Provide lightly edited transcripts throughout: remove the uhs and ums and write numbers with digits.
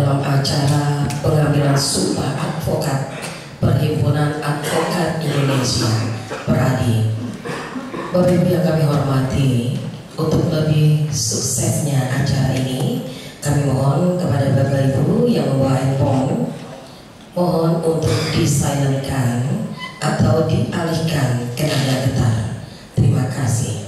dalam acara pengambilan Sumpah Advokat Perhimpunan Advokat Indonesia Peradi. Bapak Ibu yang kami hormati, untuk lebih suksesnya acara ini, kami mohon kepada Bapak Ibu yang membawa handphone, mohon untuk disilentkan atau dialihkan ke nada getar. Terima kasih.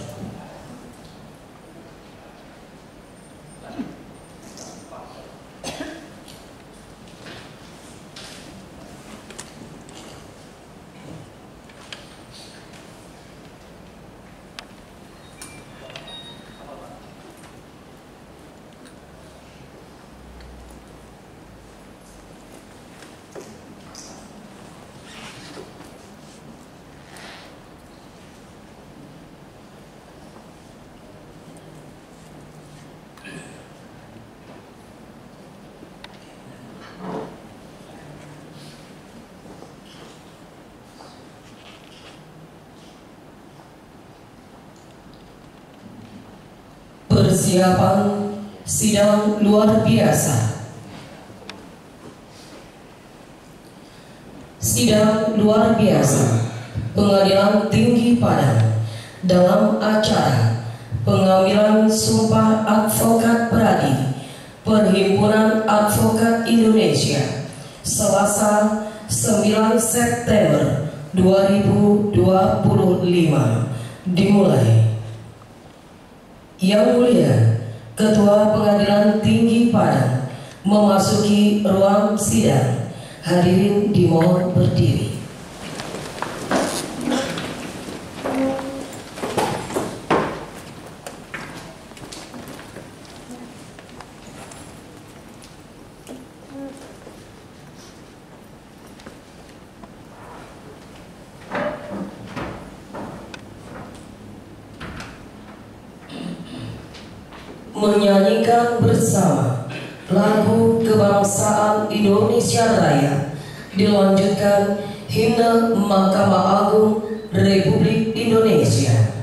Persiapan sidang luar biasa. Sidang luar biasa Pengadilan Tinggi Padang dalam acara pengambilan Sumpah Advokat Peradi Perhimpunan Advokat Indonesia Selasa 9 September 2025 dimulai. Yang mulia Ketua Pengadilan Tinggi Padang memasuki ruang sidang. Hadirin dimohon berdiri. Menyanyikan bersama lagu kebangsaan Indonesia Raya, dilanjutkan himne Mahkamah Agung Republik Indonesia. Indonesia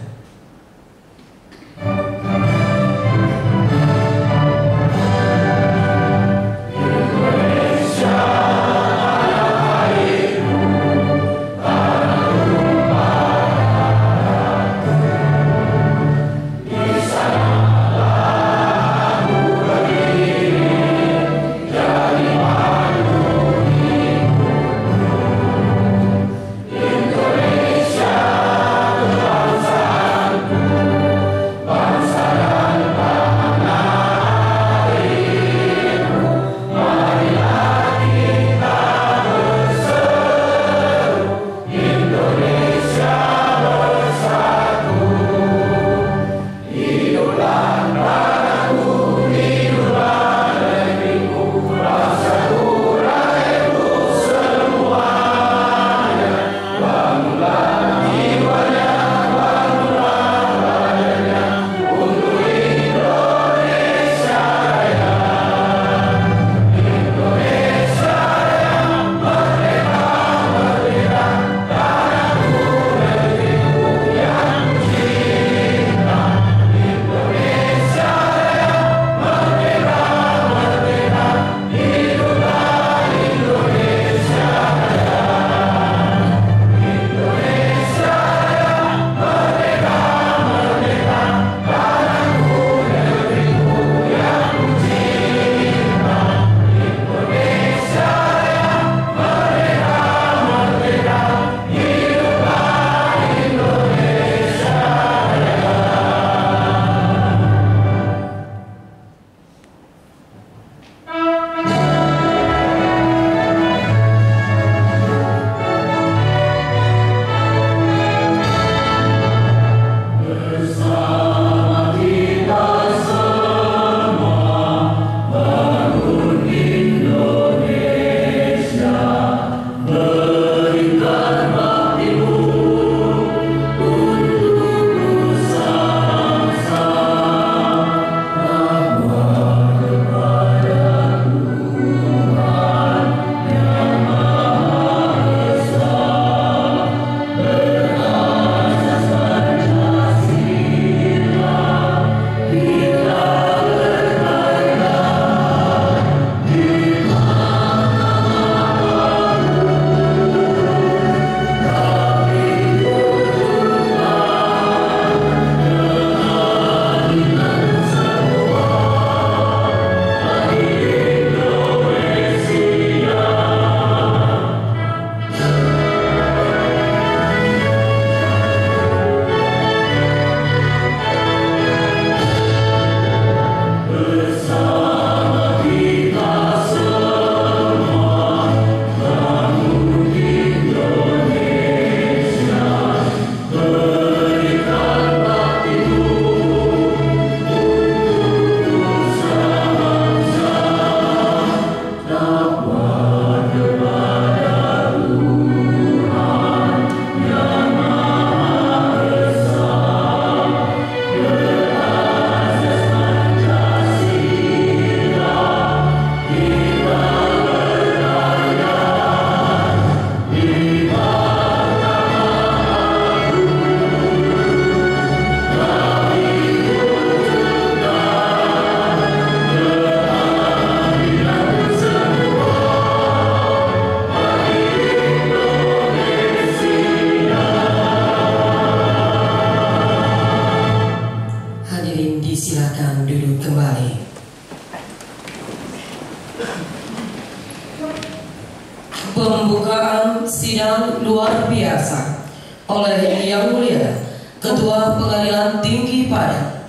Pembukaan sidang luar biasa oleh Yang Mulia Ketua Pengadilan Tinggi Padang.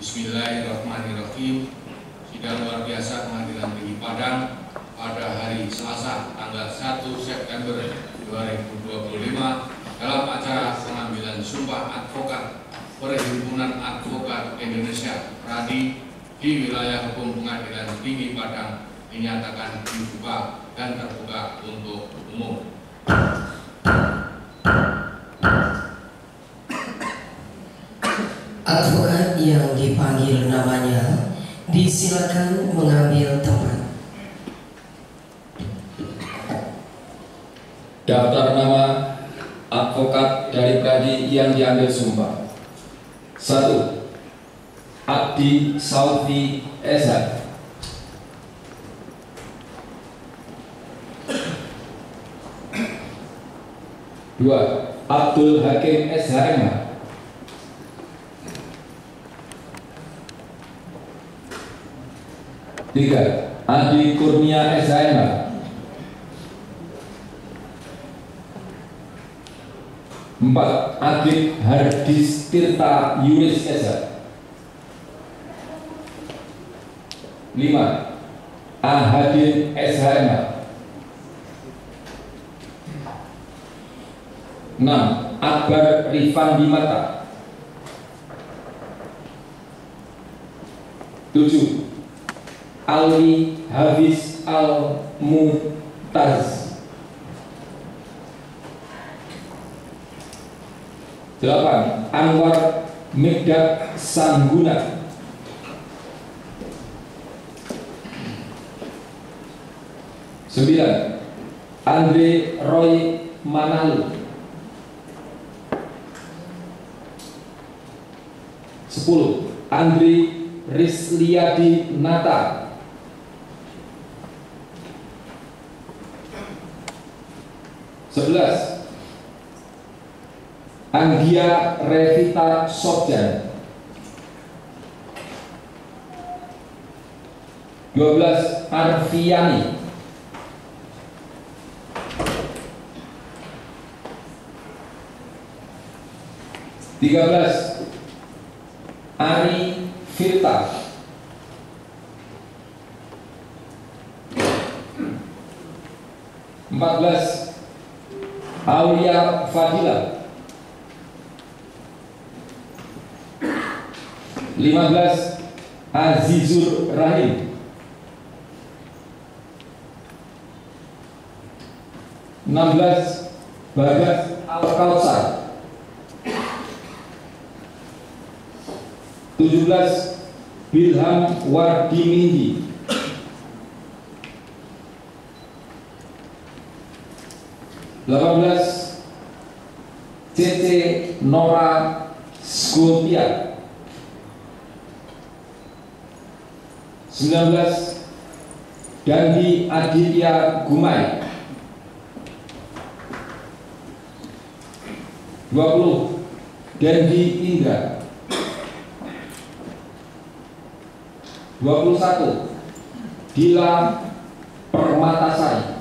Bismillahirrahmanirrahim. Sidang luar biasa Pengadilan Tinggi Padang pada hari Selasa tanggal 1 September 2025 dalam acara pengambilan sumpah advokat Perhimpunan Advokat Indonesia (PRADI) di wilayah hukum Pengadilan Tinggi Padang dinyatakan dibuka dan terbuka untuk umum. Advokat yang dipanggil namanya disilakan mengambil tempat. Daftar nama advokat dari PRADI yang diambil sumpah. 1. Abdi Saufi SH. 2. Abdul Hakim SHMH. 3. Adi Kurnia SHMH. 4. Adit Hardis Tirta Yuris SH. 5. Ahadin SHMH. 6. Akbar Rifan Dimata. 7. Alwi Hafiz Al-Mutaz. 8. Anwar Megdad Sangguna. 9. Andre Roy Manalu. 10. Andri Risliadi Nata. 11. Anggia Revita Sofjan. 12. Arfiani. 13. Ari Firta. 14. Aulia Fadila. 15. Azizur Rahim. 16. Bagas Al-Kautsar. 17. Bilham Wardimindi. 18. Cece Nora Skotia. 19. Dandi Aditya Gumai. 20. Dandi Indra. 21. Dila Permatasari.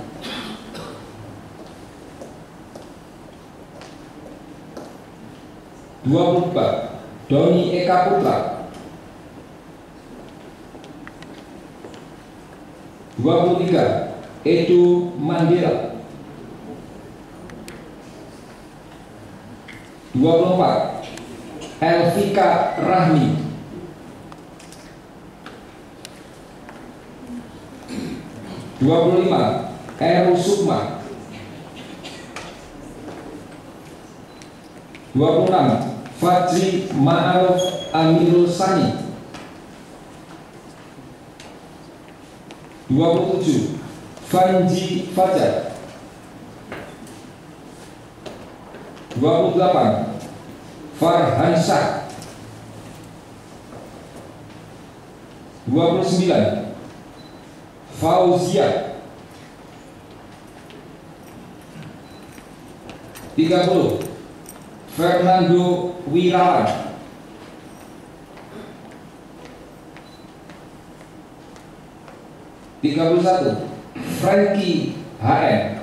24. Doni Eka Putra. 23. Edu Mandira. 24. Elvika Rahmi. 25. Eru Sukma. 26. Fajri Ma'aruf Amirul Sani. 27. Fanji Fajar. 28. Farhan Syah. 29. Fauzia. 30. Fernando Wirawan. 31. Frankie HN.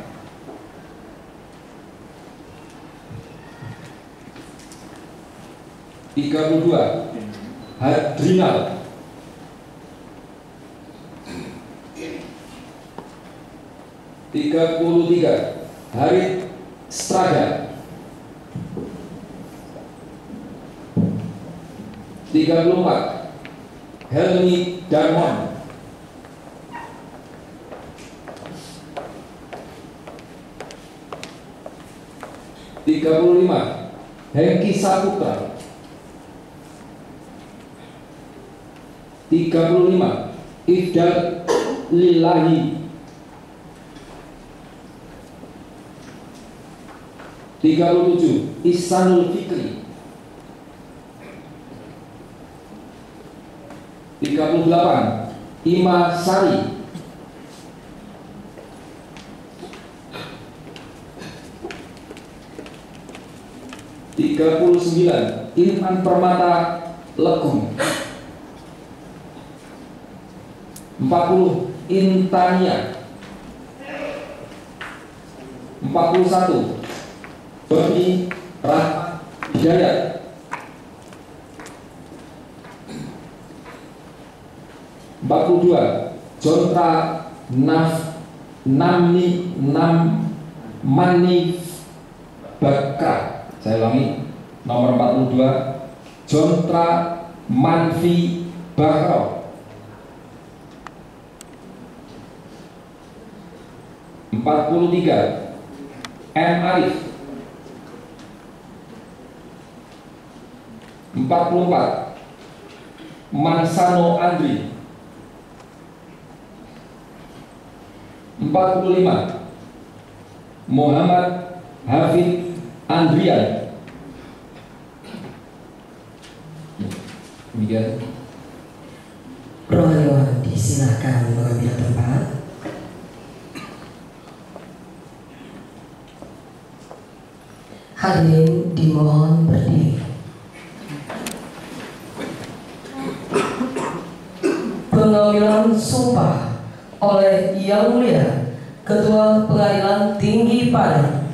32. Hadrinal. 33. Harit Strada. 34. Helmi Darmon. 35. Hengki Saputra. 35. Ifdal Lillahi. 37. Ihsanul Fikri. 38. Ima Sari. 39. Irfan Permata Legung. 40. Intania. 41. Beni Rahmat Hidayat. 42. Jontra Namani Bakra. Saya ulangi, nomor 42. Jontra Manfi Bakra. 43. M. Arif. 44. Mansano Andri. 45. Muhammad Hafid Andrian. Demikian. Rohaniwan disilahkan mengambil tempat. Hadirin dimohon berdiri. Pengambilan sumpah oleh Yang Mulia Ketua Pengadilan Tinggi Padang.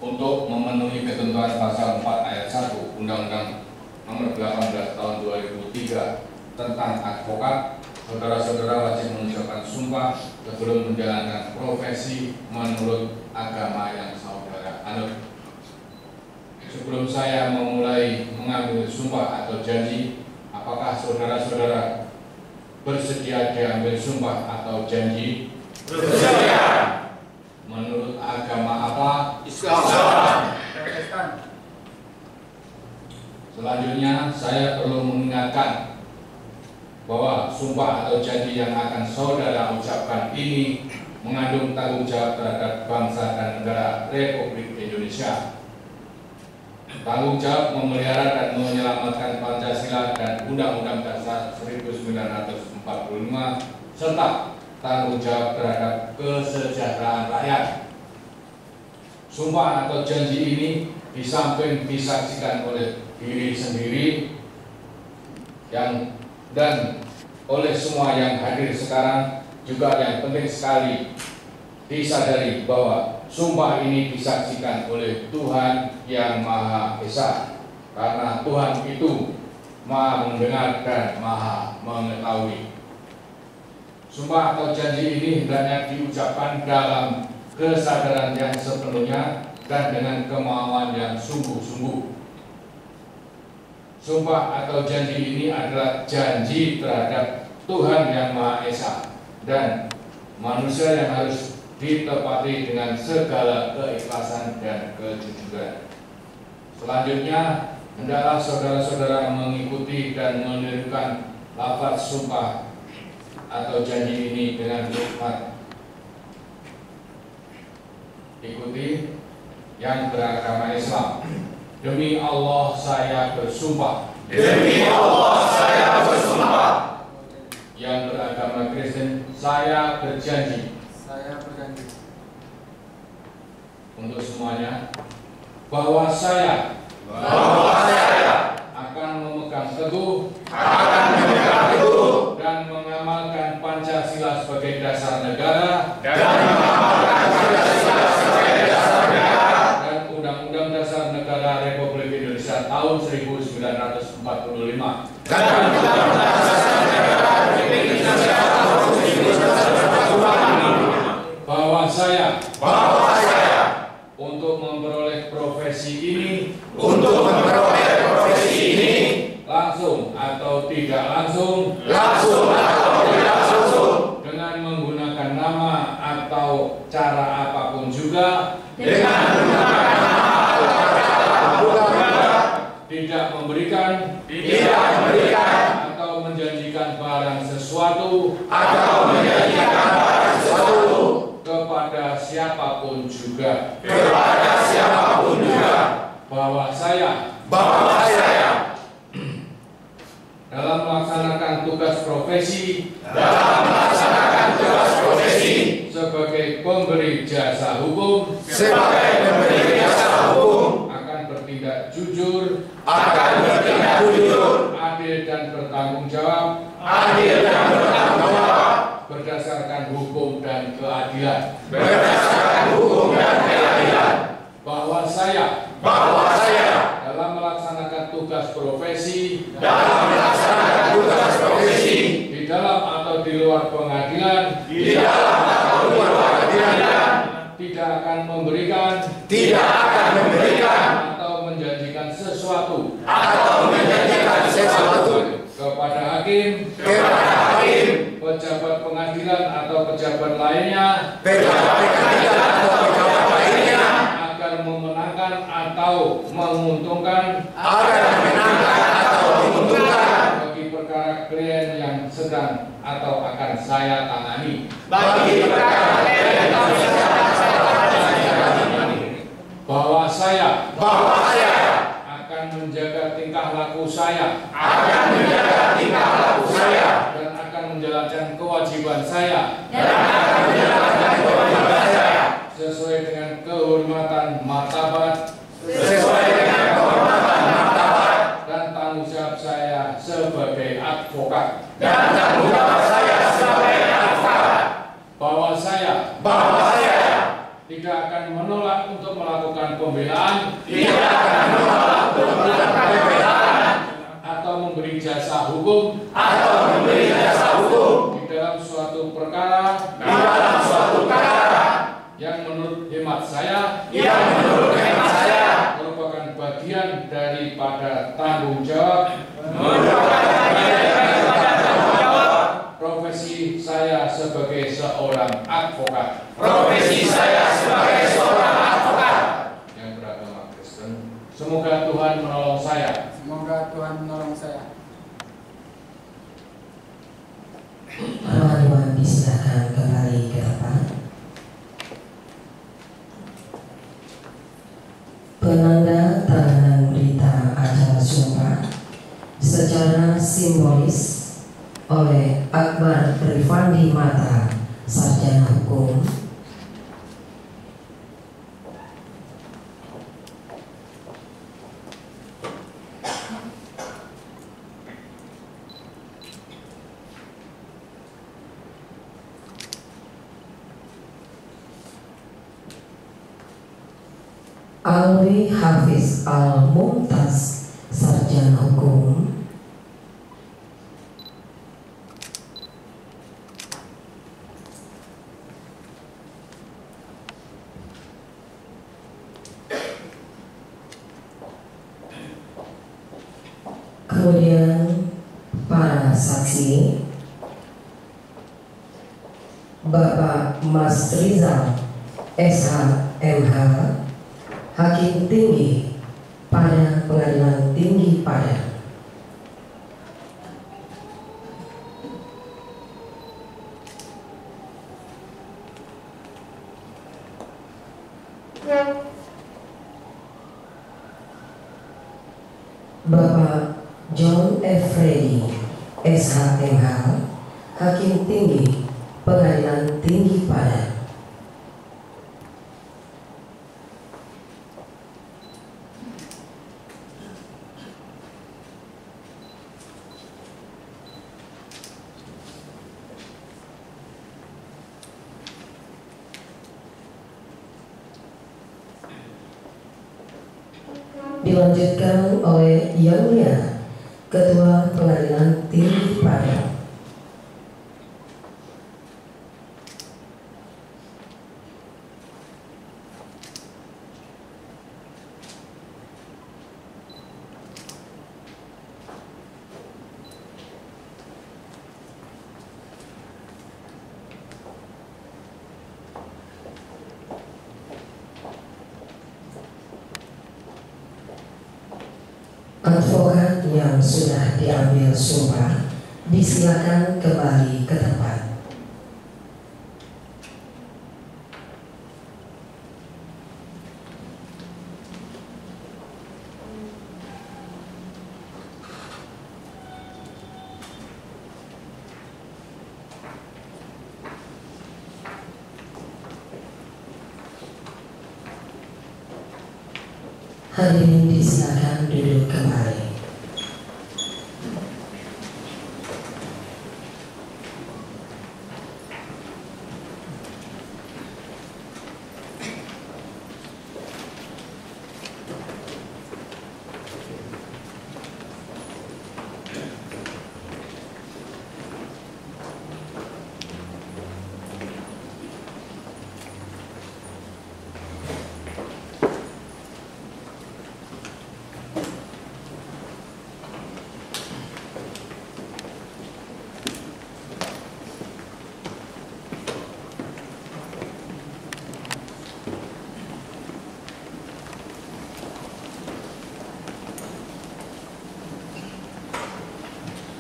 Untuk memenuhi ketentuan pasal 4 ayat 1 Undang-Undang Nomor 18 Tahun 2003 tentang advokat, saudara-saudara wajib mengucapkan sumpah sebelum menjalankan profesi menurut agama yang saudara anut. Sebelum saya memulai mengambil sumpah atau janji, apakah saudara-saudara bersedia diambil sumpah atau janji? Bersedia. Menurut agama apa? Islam. Selanjutnya saya perlu mengingatkan bahwa sumpah atau janji yang akan saudara ucapkan ini mengandung tanggung jawab terhadap bangsa dan negara Republik Indonesia. Tanggung jawab memelihara dan menyelamatkan Pancasila dan Undang-Undang Dasar 1945 serta tanggung jawab terhadap kesejahteraan rakyat. Sumpah atau janji ini di samping disaksikan oleh diri sendiri dan oleh semua yang hadir sekarang, juga yang penting sekali disadari bahwa sumpah ini disaksikan oleh Tuhan yang Maha Esa, karena Tuhan itu Maha mendengar dan Maha mengetahui. Sumpah atau janji ini hendaknya diucapkan dalam kesadaran yang sepenuhnya dan dengan kemauan yang sungguh-sungguh. Sumpah atau janji ini adalah janji terhadap Tuhan yang Maha Esa dan manusia yang harus ditepati dengan segala keikhlasan dan kejujuran. Selanjutnya, hendaklah saudara-saudara mengikuti dan menirukan lafaz sumpah atau janji ini dengan hikmat. Ikuti yang beragama Islam. Demi Allah saya bersumpah. Demi Allah saya bersumpah. Yang beragama Kristen, saya berjanji. Saya berjanji. Untuk semuanya, bahwa saya akan memegang teguh dan mengamalkan Pancasila sebagai dasar negara dan Undang-Undang Dasar Negara Republik Indonesia tahun 1945 bahwa saya untuk memperoleh profesi ini langsung atau tidak langsung dengan menggunakan nama atau cara apapun juga tidak memberikan atau menjanjikan barang sesuatu kepada siapapun juga bahwa saya dalam melaksanakan tugas profesi sebagai pemberi jasa hukum akan bertindak jujur, adil dan bertanggung jawab berdasarkan hukum dan keadilan. Bahwa saya dalam melaksanakan tugas profesi di dalam atau di luar pengadilan tidak akan memberikan atau menjanjikan sesuatu kepada hakim, pejabat pengadilan atau pejabat lainnya agar memenangkan atau menguntungkan bagi perkara klien yang sedang atau akan saya tangani. Bahwa saya akan menjaga tingkah laku saya dan akan menjalankan kewajiban saya sesuai dengan kehormatan martabat dan tanggung jawab saya sebagai advokat. Bahwa saya tidak akan menolak untuk melakukan pembelaan atau memberi jasa hukum di dalam suatu perkara yang menurut hemat saya merupakan bagian daripada tanggung jawab profesi saya sebagai seorang advokat. Yang beragama Kristen. Semoga Tuhan menolong saya. Teman-teman disilakan kembali ke depan. Penanda tanganan berita acara sumpah secara simbolis oleh Akbar Rifandi Mata, sarjana hukum. Alwi Hafiz Al-Mumtaz, sarjana hukum. Kemudian para saksi, Bapak Mas Rizal SH.MH, Hakim Tinggi pada Pengadilan Tinggi Padang. Bapak John F. Freddy SH.MH, Hakim Tinggi Pengadilan Tinggi Padang. dilanjutkan oleh Yang Mulia Ketua Pengadilan Tinggi Padang. Advokat yang sudah diambil sumpah disilakan kembali ke tempat. Hadirin disilakan duduk kembali.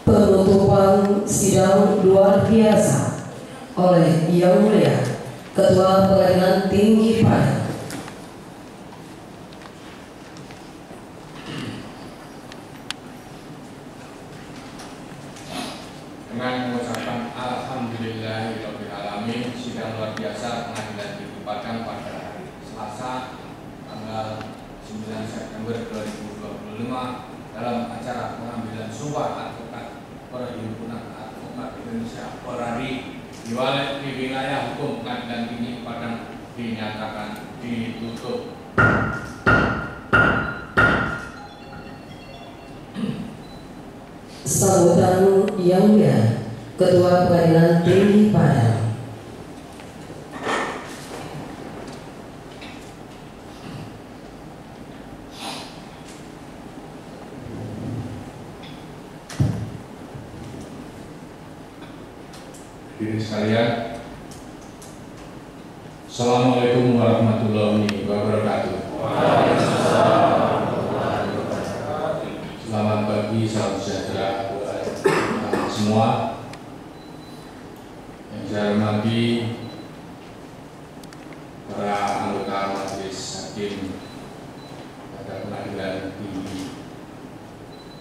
Penutupan sidang luar biasa oleh Yang Mulia Ketua Pengadilan Tinggi Padang. Dengan mengucapkan alhamdulillahirabbil alamin, sidang luar biasa Pengadilan Tinggi Padang pada hari Selasa tanggal 9 September 2025 dalam acara pengambilan sumpah advokat Perhimpunan Advokat Indonesia Peradi di wilayah hukum Pengadilan Tinggi Padang dinyatakan ditutup. Sambutan Yang Mulia Ketua Pengadilan Tinggi Padang. Hadirin sekalian, Assalamualaikum warahmatullahi wabarakatuh. Selamat pagi, salam sejahtera buat semua. Yang saya hormati para anggota Majelis Hakim pada Pengadilan Tinggi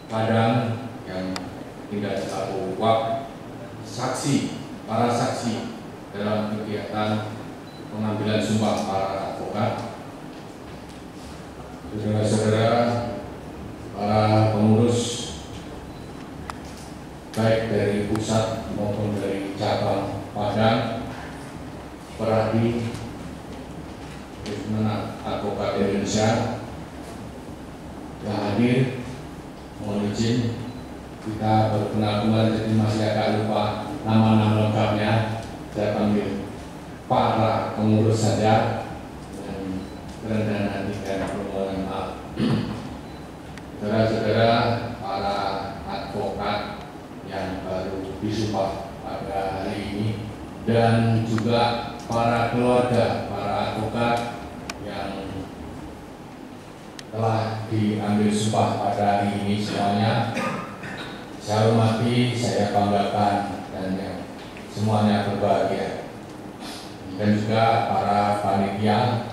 Padang yang tinggal selaku para saksi dalam kegiatan pengambilan sumpah para advokat, saudara-saudara, para pengurus baik dari pusat maupun dari cabang Padang, Peradi, Perhimpunan Advokat Indonesia yang hadir. Mohon izin kita berkenalan, jadi masih agak lupa nama-nama lengkapnya. Saya panggil para pengurus saja dan rendah hati dan permohonan maaf. Saudara-saudara, para advokat yang baru disumpah pada hari ini dan juga para keluarga para advokat yang telah diambil sumpah pada hari ini semuanya, saya hormati, saya banggakan, dan yang semuanya berbahagia. Dan juga para panitia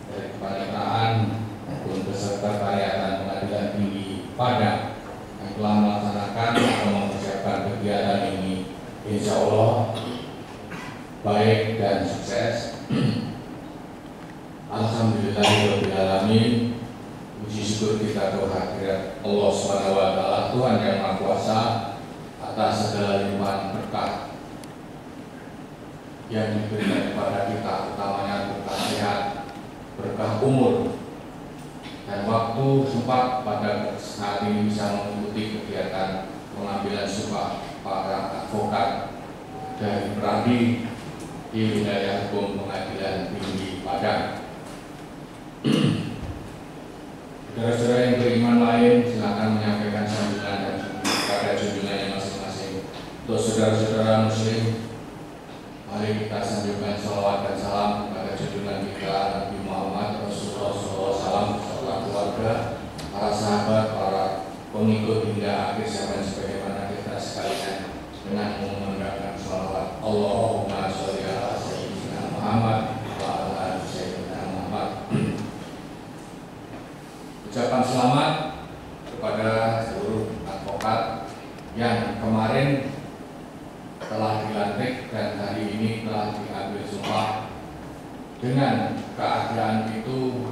dari kepanitiaan maupun peserta karyatan Pengadilan Tinggi Padang yang telah melaksanakan atau mempersiapkan kegiatan ini, insya Allah baik dan sukses. Alhamdulillahirabbil alamin. Puji syukur kita kehadirat Allah SWT, Tuhan yang Maha Kuasa, atas segala limpahan berkah yang diberikan kepada kita, utamanya berkah sehat, berkah umur, dan waktu sempat pada saat ini bisa mengikuti kegiatan pengambilan sumpah para advokat dari pradi di wilayah hukum Pengadilan Tinggi Padang. Saudara-saudara yang beriman lain, silakan menyampaikan sambutan dan pada junjungannya masing-masing. Untuk saudara-saudara Muslim, mari kita sanjungkan salawat dan salam kepada junjungan kita Nabi Muhammad Rasulullah SAW, serta keluarga, para sahabat, para pengikut hingga akhir zaman sebagaimana kita sekalian dengan mengundangkan salawat. Allahumma sholli ala sayyidina Muhammad wa ala ali sayyidina Muhammad. Ucapan selamat kepada seluruh advokat yang kemarin telah dilantik dan hari ini telah diambil sumpah. Dengan keadaan itu,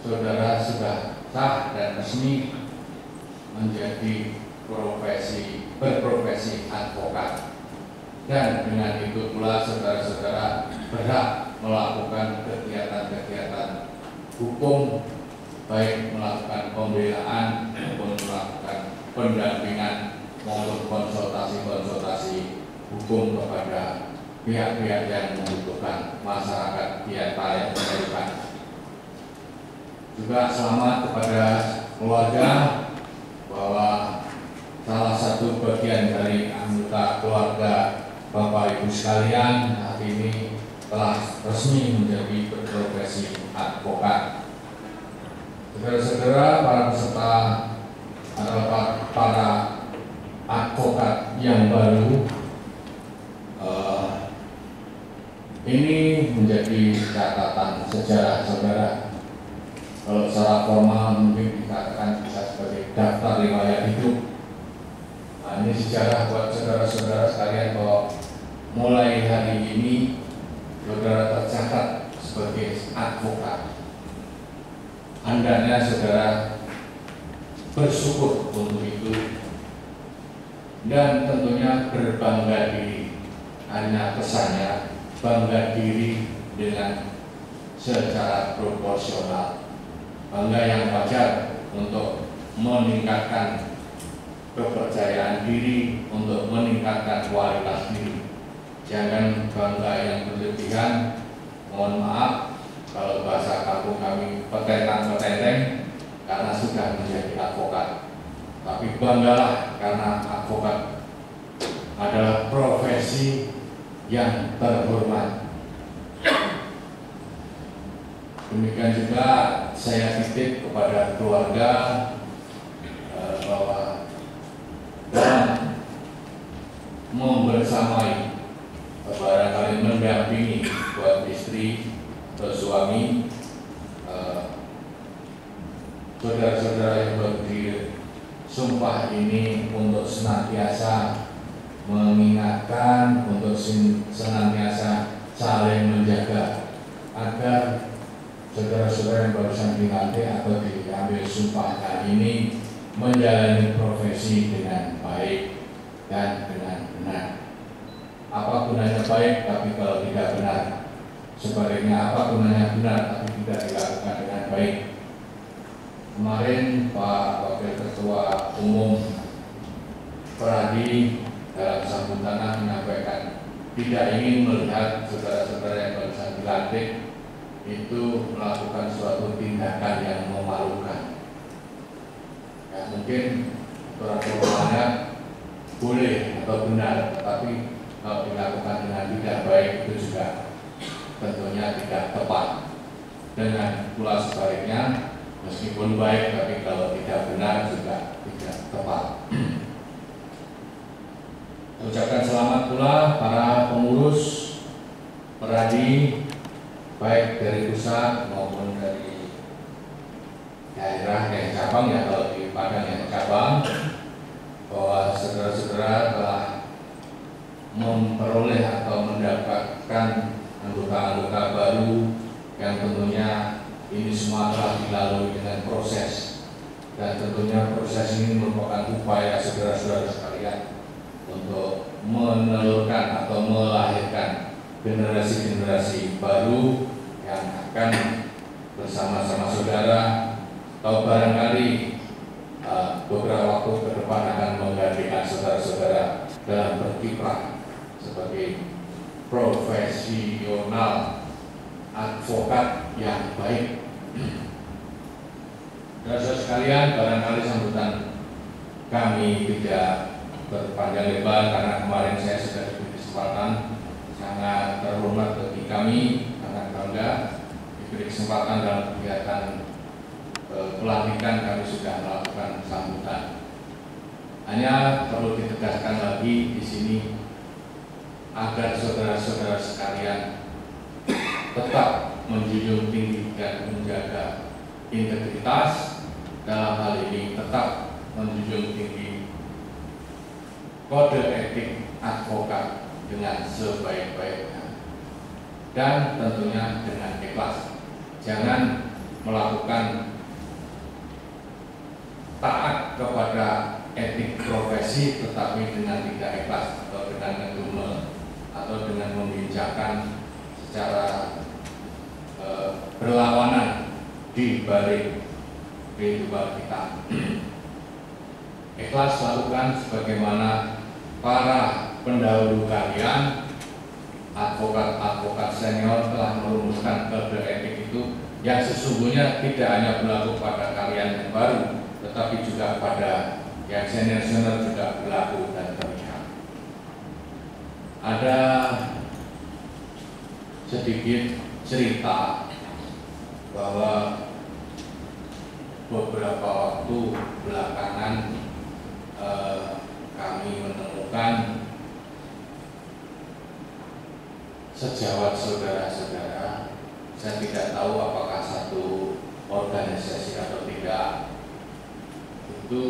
saudara sudah sah dan resmi menjadi berprofesi advokat, dan dengan itu pula saudara-saudara berhak melakukan kegiatan-kegiatan hukum, baik melakukan pembelaan maupun melakukan pendampingan maupun konsultasi hukum kepada pihak-pihak yang membutuhkan, masyarakat biasa yang memerlukan. Juga selamat kepada keluarga, bahwa salah satu bagian dari anggota keluarga Bapak Ibu sekalian hari ini telah resmi menjadi berprofesi advokat. Saudara-saudara, para peserta adalah para advokat yang baru. Ini menjadi catatan sejarah, saudara. Kalau secara formal mungkin dikatakan bisa sebagai daftar riwayat hidup. Nah, ini sejarah buat saudara-saudara sekalian bahwa mulai hari ini saudara tercatat sebagai advokat. Hendaknya saudara bersyukur untuk itu dan tentunya berbangga diri. Hanya kesannya bangga diri dengan secara proporsional, bangga yang wajar untuk meningkatkan kepercayaan diri, untuk meningkatkan kualitas diri. Jangan bangga yang berlebihan. Mohon maaf kalau bahasa kampung kami petentang-petenteng karena sudah menjadi advokat. Tapi banggalah karena advokat adalah profesi yang terhormat. Demikian juga saya titip kepada keluarga bahwa dalam membersamai, barangkali mendampingi buat istri atau suami, saudara-saudara yang berdiri sumpah ini untuk senantiasa mengingatkan, untuk senantiasa saling menjaga agar saudara-saudara yang barusan dilantik atau diambil sumpah kali ini menjalani profesi dengan baik dan dengan benar. Apa gunanya baik tapi kalau tidak benar? Sebaliknya, apa gunanya benar tapi tidak dilakukan dengan baik? Kemarin Pak Wakil Ketua Umum Pradi dalam sambutan menyampaikan tidak ingin melihat saudara-saudara yang barusan dilantik itu melakukan suatu tindakan yang memalukan. Ya, mungkin aturan-aturannya boleh atau benar, tapi kalau dilakukan dengan tidak baik itu juga tentunya tidak tepat. Dengan pula sebaliknya, meskipun baik tapi kalau tidak benar juga tidak tepat. Ucapkan selamat pula para pengurus Pradi, baik dari pusat maupun dari daerah yang cabang, ya kalau di Padang yang cabang, bahwa saudara-saudara telah memperoleh atau mendapatkan anggota-anggota baru yang tentunya ini semua telah dilalui dengan proses, dan tentunya proses ini merupakan upaya saudara-saudara sekalian untuk menelurkan atau melahirkan generasi-generasi baru yang akan bersama-sama saudara atau barangkali beberapa waktu ke depan akan menggantikan saudara-saudara dalam berkiprah sebagai profesional advokat yang baik. Saudara sekalian, barangkali sambutan kami tidak berpanjang lebar karena kemarin saya sudah diberi kesempatan. Sangat terhormat bagi kami, sangat bangga diberi kesempatan dalam kegiatan pelantikan. Kami sudah melakukan sambutan. Hanya perlu ditegaskan lagi di sini agar saudara-saudara sekalian tetap menjunjung tinggi dan menjaga integritas, dalam hal ini tetap menjunjung tinggi kode etik advokat dengan sebaik-baiknya dan tentunya dengan ikhlas. Jangan melakukan taat kepada etik profesi tetapi dengan tidak ikhlas atau dengan ngedumel atau dengan membincangkan secara berlawanan di balik kehidupan kita. Ikhlas lakukan sebagaimana para pendahulu kalian, advokat-advokat senior telah merumuskan kode etik itu yang sesungguhnya tidak hanya berlaku pada kalian yang baru, tetapi juga pada yang senior-senior juga berlaku dan terlihat. Ada sedikit cerita bahwa beberapa waktu belakangan kami menemukan sejawat saudara-saudara, saya tidak tahu apakah satu organisasi atau tidak, itu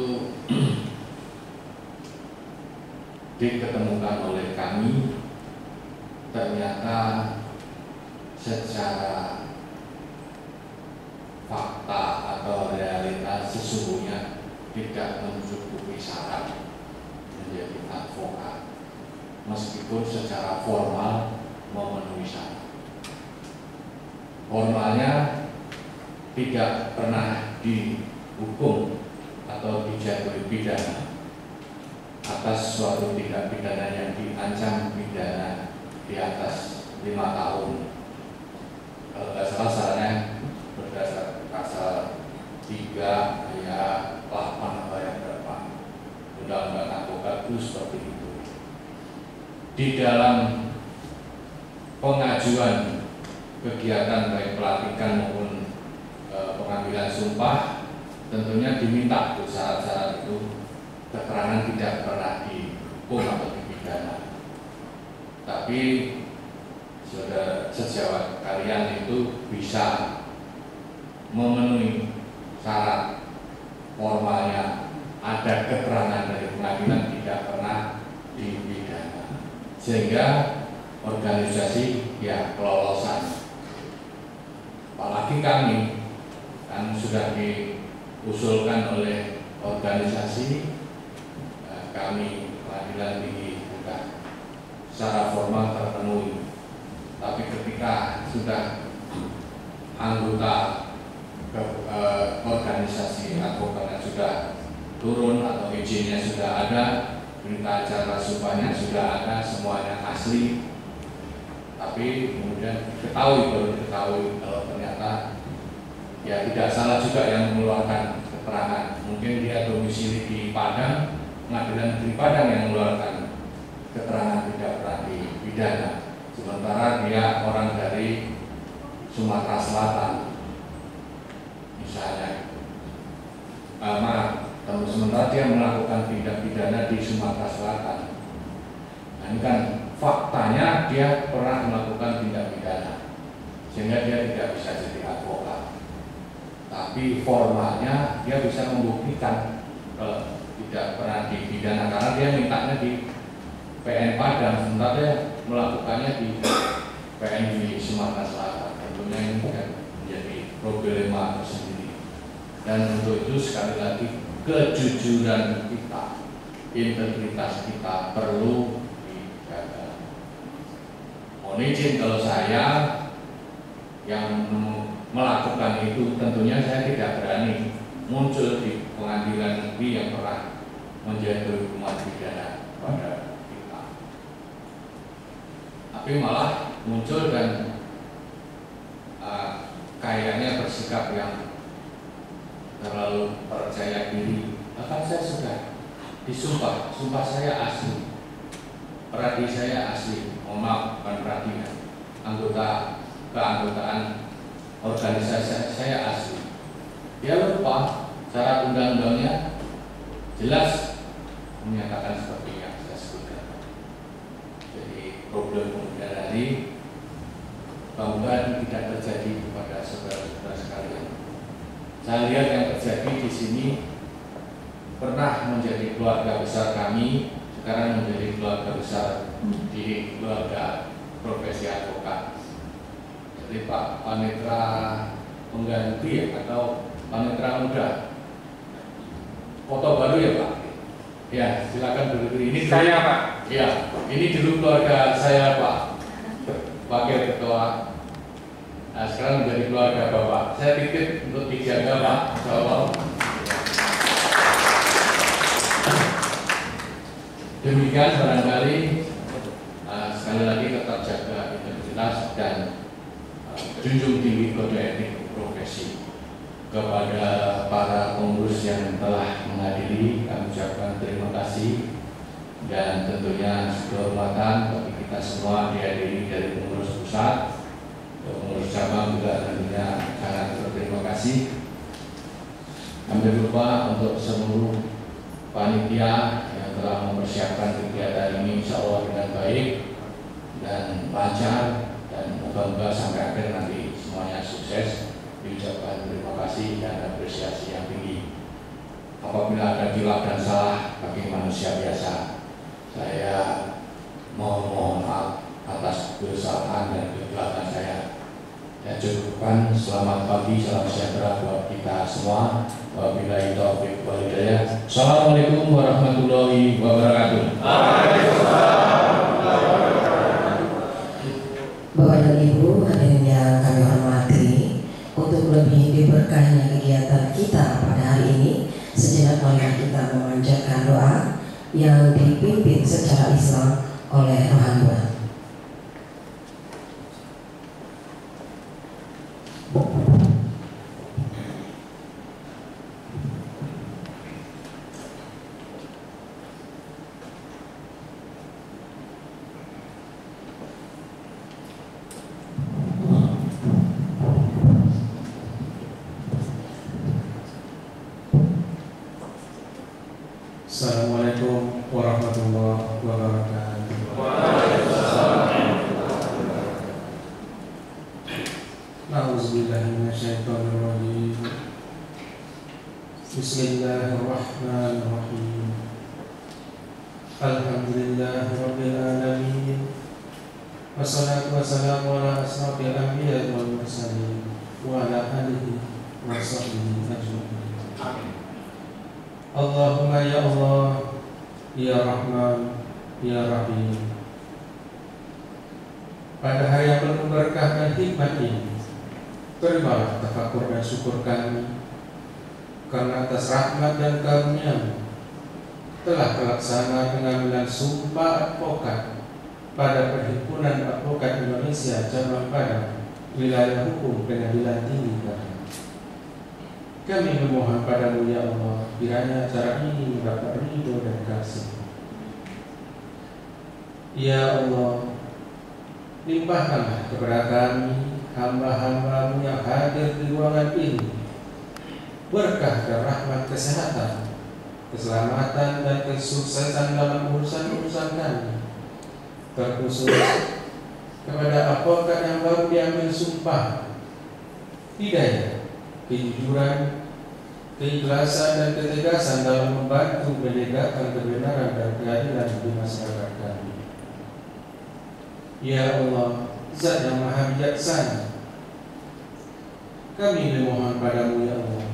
diketemukan oleh kami, ternyata secara fakta atau realitas sesungguhnya tidak mencukupi syarat menjadi advokat, meskipun secara formal memenuhi syarat. Formalnya tidak pernah dihukum atau dijatuhi pidana atas suatu tindak pidana yang diancam pidana di atas 5 tahun. Kalau tidak salah syaratnya berdasar pasal 3 ayat 8 atau ayat berapa Undang-Undang Advokat itu seperti itu. Di dalam pengajuan kegiatan baik pelantikan maupun pengambilan sumpah tentunya diminta untuk syarat-syarat itu keterangan tidak pernah dihukum atau dipidana. Tapi saudara sejawat kalian itu bisa memenuhi syarat formalnya, ada keterangan dari pengadilan tidak pernah dipidana, sehingga organisasi ya kelolosan. Apalagi kami kan sudah diusulkan oleh organisasi kami pengadilan tinggi juga secara formal terpenuhi, tapi ketika sudah anggota organisasi advokat sudah turun atau izinnya sudah ada, berita acara sumpahnya sudah ada, semuanya asli, tapi kemudian baru diketahui kalau ternyata ya tidak salah juga yang mengeluarkan keterangan. Mungkin dia domisili di Padang, pengadilan negeri Padang yang mengeluarkan keterangan tidak pernah dipidana, sementara dia orang dari Sumatera Selatan misalnya. Sementara dia melakukan tindak pidana di Sumatera Selatan. Nah, ini kan faktanya dia pernah melakukan tindak pidana, sehingga dia tidak bisa jadi advokat. Tapi formalnya dia bisa membuktikan kalau tidak pernah dipidana karena dia mintanya di PN Padang, sementara dia melakukannya di PN di Sumatera Selatan. Tentunya ini kan menjadi problema tersendiri. Dan untuk itu sekali lagi kejujuran kita, integritas kita perlu dijaga. Mohon izin kalau saya yang melakukan itu tentunya saya tidak berani muncul di pengadilan negeri yang pernah menjadi hukuman pidana pada kita. Tapi malah muncul dan kayaknya bersikap yang terlalu percaya diri. Bahkan saya sudah disumpah, sumpah saya asli, peradi saya asli, mohon maaf bukan peradi, keanggotaan organisasi saya asli. Dia lupa syarat undang-undangnya jelas menyatakan seperti yang saya sebutkan. Jadi problem kemudian hari mudah-mudahan tidak terjadi kepada saudara-saudara sekalian. Saya lihat yang terjadi di sini pernah menjadi keluarga besar kami, sekarang menjadi keluarga besar di keluarga profesi advokat. Jadi Pak Panitra pengganti atau Panitra muda, foto baru ya Pak? Ya, silakan dulu. Ini Saya Pak. Ya, ini dulu keluarga saya Pak, wakil ketua. Nah, sekarang menjadi keluarga Bapak. Saya titip untuk dijaga Pak, insyaallah. Demikian barangkali sekali lagi tetap jaga integritas dan junjung tinggi kode etik profesi. Kepada para pengurus yang telah menghadiri, kami ucapkan terima kasih dan tentunya kehormatan bagi kita semua dihadiri dari pengurus pusat, pengurus cabang juga tentunya sangat berterima kasih. Kami lupa untuk seluruh panitia yang telah mempersiapkan kegiatan ini insya Allah dengan baik dan lancar, dan moga-moga sampai akhir nanti semuanya sukses. Diucapkan terima kasih dan apresiasi yang tinggi. Apabila ada khilaf dan salah bagi manusia biasa, saya mohon maaf atas kesalahan dan kekeliruan saya. Saya cukupkan. Selamat pagi, salam sejahtera buat kita semua. Wabillahi taufiq wal hidayah. Assalamualaikum warahmatullahi wabarakatuh. Bapak dan Ibu hadirin yang kami hormati, untuk lebih diberkahnya kegiatan kita pada hari ini, sejenak marilah kita memanjatkan doa yang dipimpin secara Islam oleh rohaniwan. Assalamualaikum warahmatullahi wabarakatuh. A'udzubillahi minasyaitonirrajim. Bismillahirrahmanirrahim. Alhamdulillahirabbil alamin. Wassalatu wassalamu ala asrofil anbiya'i wal mursalin wa ala alihi wa sahbihi ajma'in. Allahumma ya Allah, ya Rahman, ya Rahim. Pada hari yang penuh berkah dan hikmat ini, terimalah tafakur dan syukur kami, karena atas rahmat dan karunia telah terlaksana pengambilan sumpah advokat pada Perhimpunan Advokat Indonesia Cabang Padang, Wilayah Hukum Pengadilan Tinggi Padang. Kami memohon padamu ya Allah, kiranya acara ini mendapat ridho dan kasih. Ya Allah, limpahkanlah kepada kami hamba-hambamu yang hadir di ruangan ini berkah dan rahmat kesehatan, keselamatan dan kesuksesan dalam urusan-urusan kami, terkhusus kepada advokat yang baru diambil sumpah, hidayah, kejujuran, keikhlasan dan ketegasan dalam membantu menegakkan kebenaran dan keadilan di masyarakat kami. Ya Allah, Zat yang Maha Bijaksana, kami memohon padamu ya Allah,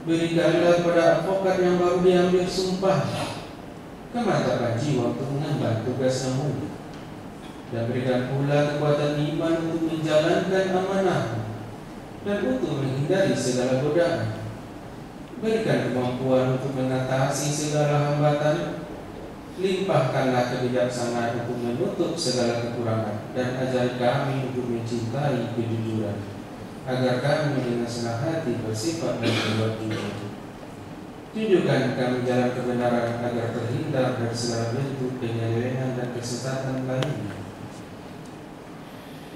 berikanlah kepada advokat yang baru diambil sumpah kemantapan jiwa untuk mengemban tugas yang mulia, dan berikan pula kekuatan iman untuk menjalankan amanah dan untuk menghindari segala godaan, Berikan kemampuan untuk mengatasi segala hambatan. Limpahkanlah kebijaksanaan untuk menutup segala kekurangan, dan ajari kami untuk mencintai kejujuran, agar kami dengan senang hati bersifat dan berbuat jujur. Tunjukkan kami jalan kebenaran, agar terhindar dari segala bentuk penyelewengan dan kesesatan lainnya.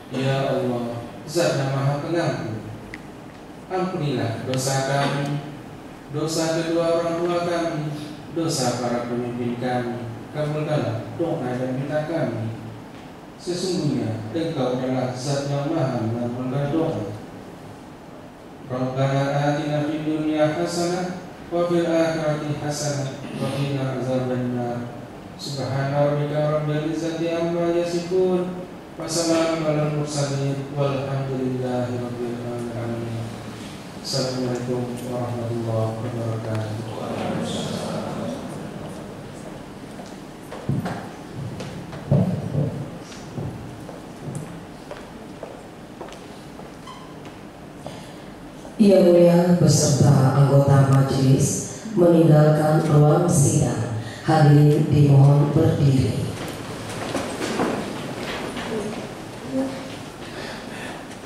Ya Allah, Zat yang Maha Pengampun, ampunilah dosa kami, dosa kedua orang tua kami, dosa para pemimpin kami. Kabulkanlah doa dan minta kami. Sesungguhnya Engkau adalah Zat yang Maha mengabulkan doa. Rabbana atina fid dunya hasanah wa fil akhirati hasanah wa qina azabannar. Subhana rabbika rabbil izzati amma yasifun, wa salamun alal mursalin, walhamdulillahi rabbil alamin. Assalamualaikum warahmatullahi wabarakatuh. Yang Mulia beserta anggota majelis meninggalkan ruang sidang. Hadirin dimohon berdiri.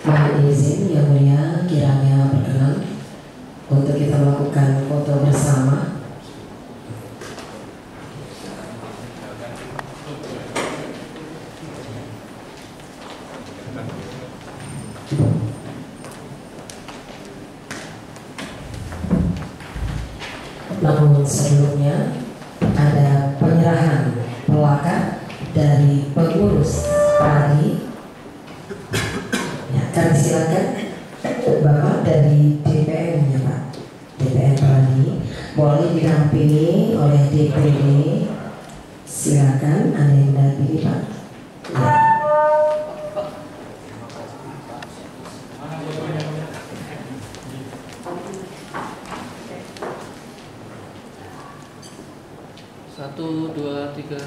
Mohon izin Yang Mulia kiranya berkenan untuk kita melakukan foto bersama. Namun sebelumnya ada penyerahan plakat dari pengurus Pradi. Ya, kami silakan Bapak dari DPM ya Pak, DPM Pradi boleh didampingi oleh DPD. Silakan ada yang dampingi Pak. Ya. Satu, dua, tiga.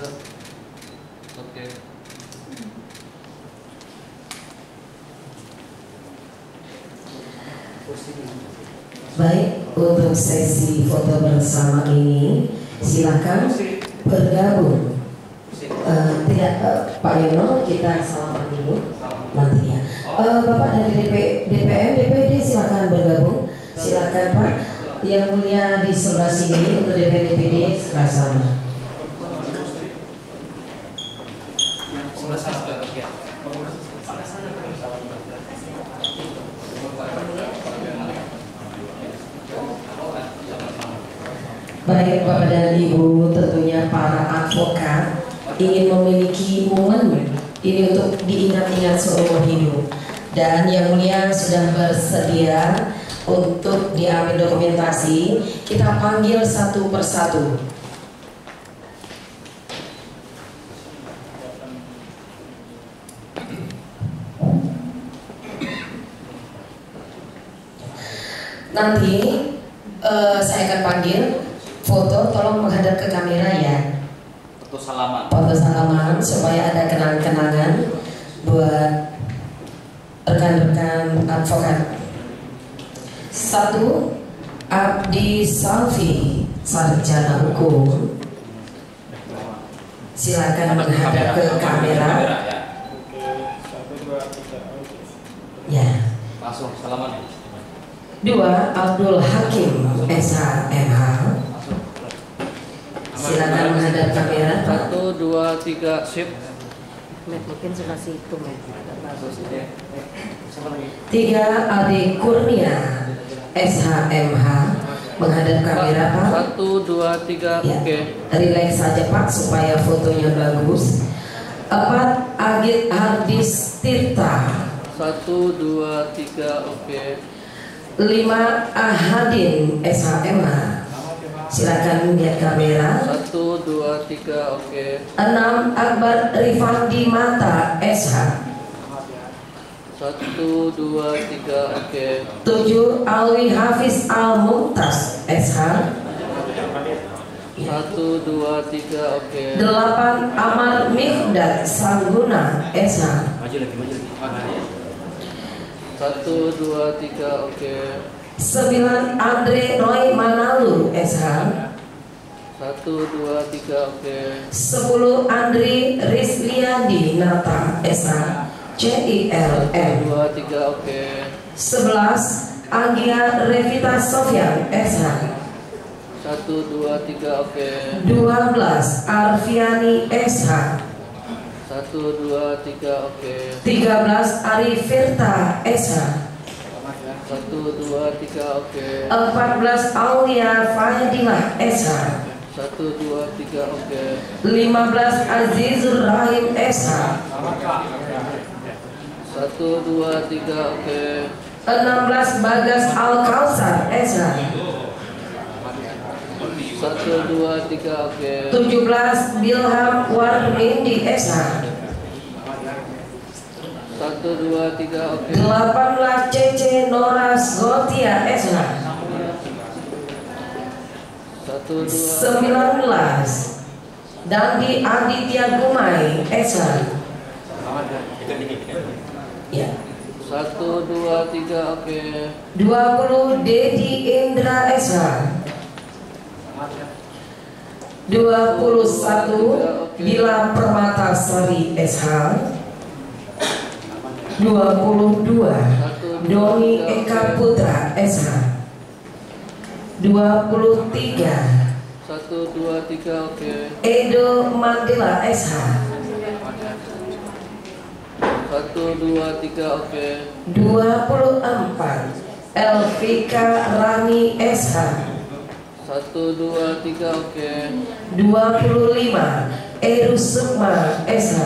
Oke. Baik, untuk sesi foto bersama ini silakan bergabung. Pak Yono, kita salaman dulu nantinya. Bapak dari DPM, DPD silakan bergabung. Silakan Pak. Yang Mulia di sebelah sini untuk DPD sama. Baik Bapak dan Ibu, tentunya para advokat ingin memiliki momen ini untuk diingat-ingat seumur hidup, dan Yang Mulia sudah bersedia untuk diambil dokumentasi. Kita panggil satu persatu. Nanti saya akan panggil foto, tolong menghadap ke kamera ya. Foto salaman. Foto salaman supaya ada kenang-kenangan buat rekan-rekan advokat. Satu, Abdi Salvi, sarjana hukum. Silakan menghadap ke kamera. Ya. Langsung salaman. Dua, Abdul Hakim, SHMH. Silakan menghadap kamera. Satu, dua, tiga, sip. Mungkin suka situ, Tiga, Adi Kurnia, SHMH. Menghadap kamera Pak. Satu, dua, tiga, Ya. oke. Relax saja Pak supaya fotonya bagus. Empat, Agit Hardis Tirta. Satu, dua, tiga, oke. Lima, Ahadin, SHMH. Silakan lihat kamera. Satu, dua, tiga, oke. Enam, Akbar Rifandi Mata, SH. Satu, dua, tiga, oke. Tujuh, Alwi Hafiz Al-Muktas, SH. Satu, dua, tiga, oke. Delapan, Amar Mifdad Sangguna, SH. Satu, dua, tiga, oke. 9 Andre Roy Manalu SH. 1, 2, 3 oke. 10 Andri Rizliandi Nata SH CILM. 2, 3 oke. 11 Agia Revita Sofyan SH. 1, 2, 3 oke. 12 Arfiani SH. 1, 2, 3 oke. 13 Ari Firta SH. 1, 2, 3 oke. 14 Aulia Fadilah SH. 1, 2, 3 oke. 15 Azizur Rahim SH. 1, 2, 3 oke. 16 Bagas Al Kausar SH. 1, 2, 3 oke. 17 Bilham Warmindi SH. 1, 2, 3 oke. 18 Cece Noras Gotia SH. 1, 2, 19 Dandi Aditya Gumai SH. Ya. 1, 2, 3 oke. 20 Dedi Indra SH. 21 Bila Permata Sari SH. 22 Doni Eka Putra SH. 23 1, 2, 3 oke. Edo Mandela SH. 1, 2, 3 oke. 24 Elvika Rani SH. 1, 2, 3 oke. 25 Eru Sukma SH.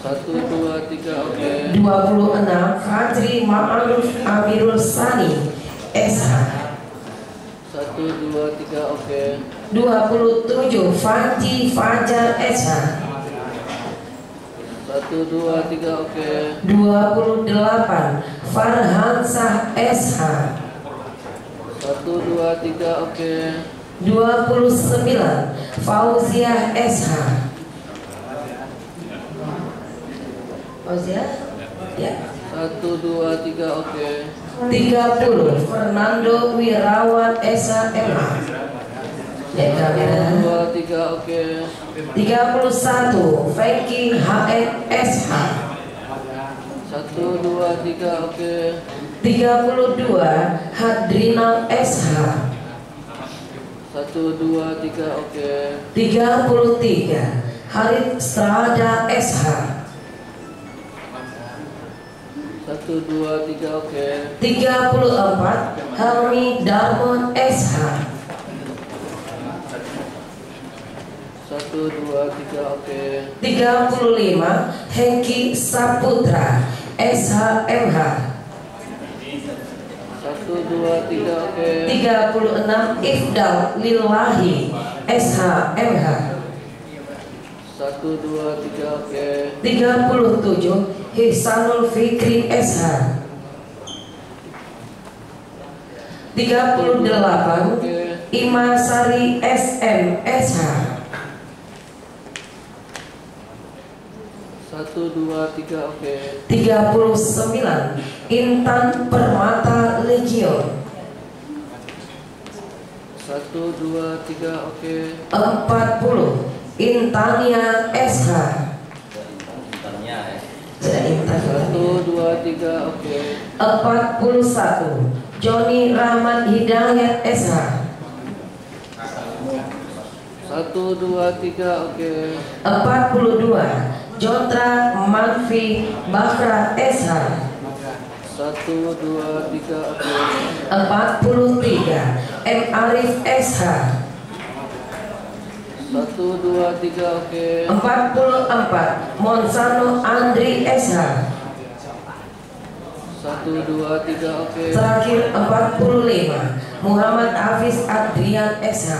1, 2, 3 oke. 26 Fadri Ma'aruf Amirul Sani SH. 1, 2, 3 oke. 27 Fati Fajar SH. 1, 2, 3 oke. 28 Farhansah SH. 1, 2, 3 oke. 29 Fauziah SH. Fauziah? Ya. 1, 2, 3 oke. 30 Fernando Wirawan SHMH. Ya, kamera. 2, 3 oke. 31 Feki HN SH. 1, 2, 3 oke. 32 Hadrinal SH. 1, 2, 3 oke. 33 Harit Strada SH. 1, 2, 3 oke. 34 Helmi Darmon SH. 1, 2, 3 oke. 35 Hengki Saputra SHMH. 1, 2, 3 oke. 36 Ifdal Lillahi SHMH. 1, 2, 3 oke. 37 Hisanul Fikri SH. 38 Imasari SM SH. 1, 2, 3 oke. 39 Intan Permata Legion. 1, 2, 3 oke. 40 Intania SH. Sudah Intan. 1, 2, 3 oke. 41 Joni Rahman Hidayat SH. 1, 2, 3 oke. 42 Jotra Manfi Bakra SH. 1, 2, 3 oke. 43 M Arif SH. 1, 2, 3 oke. 44 Monsano Andri SH. 1, 2, 3 oke. Terakhir 45 Muhammad Hafiz Adrian SH.